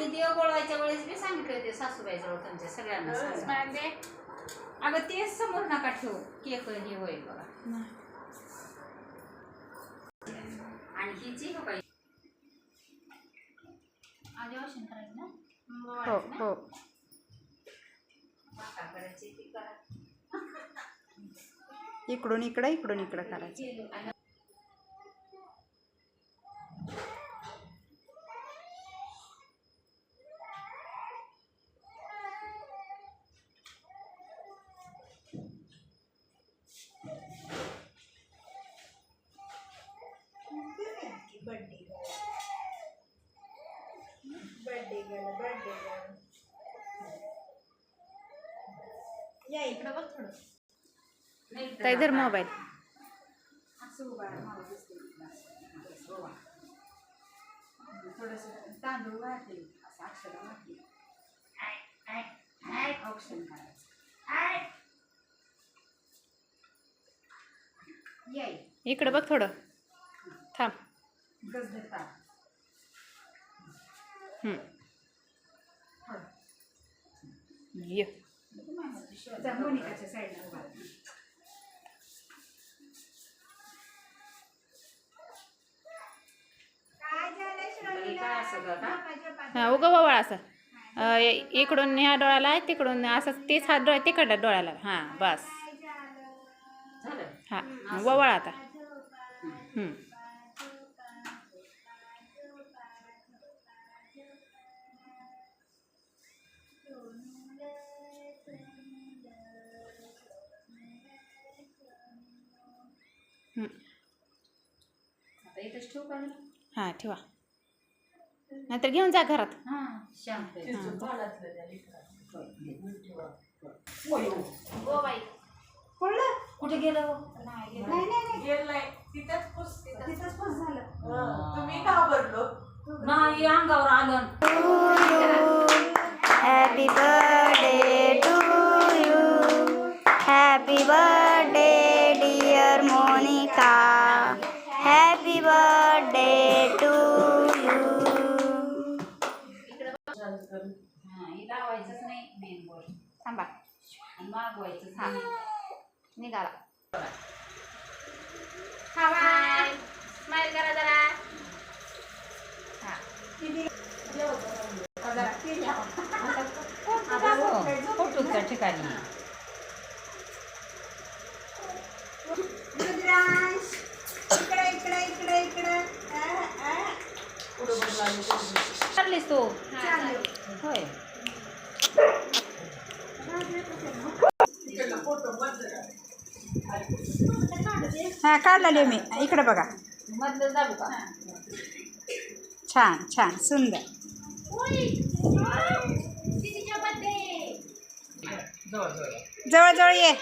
देव बोलवायच्या वेळेस मी सांगितलं होते सासूबाईजवळ तुमच्या सगळ्यांना अगं तेच समोर नका ठेवू केक हे होईल बघा आणि हिची हो काही आदिवासी करायचं ना हो हो करायची ती करा इकडून इकडं करायचं या इकडं बघ थोडं ताई धर मोबाईल थोडस तांदूळ वाटते असं अक्षर वाटते ऑप्शन करायचं इकडं बघ थोडं थांब गज देता ये मोनिकाच्या साईडला उभा हा उगं वळ असं इकडून ह्या डोळ्याला तिकडून असं तेच हात डोळ्या तिकडल्या डोळ्याला हां बस हां वळ आता हां ठेवा नाहीतर घेऊन जा घरात कुठे गेलो तुम्ही घाबरलो नाही अंगावर आलं happy birthday to you happy birthday dear Monika happy birthday to you लावायचंच नाही मेन गोष्ट थांबा मागवायचंच हां नाही निघाला स्माइल करा जरा फोटोच्या ठिकाणी चाललीस तू होय हां काढलेली मी इकडे बघा मधलं चालू का छान छान सुंदर जवळ जवळ ये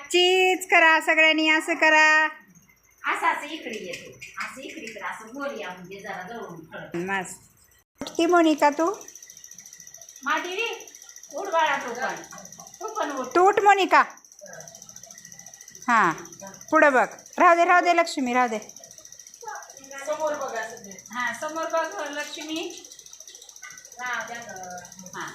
चीज करा सगळ्यांनी असं करा असं इकडे येतो असं इकडे तर असं बोलूया म्हणजे जरा जवळून मस्त ती मोनिका तू माझी उठ बाळा तू पण उठ तू उठ मोनिका हां पुढं बघ राहू दे लक्ष्मी राहू दे समोर बघा हां समोर बघ लक्ष्मी राहू द्या हां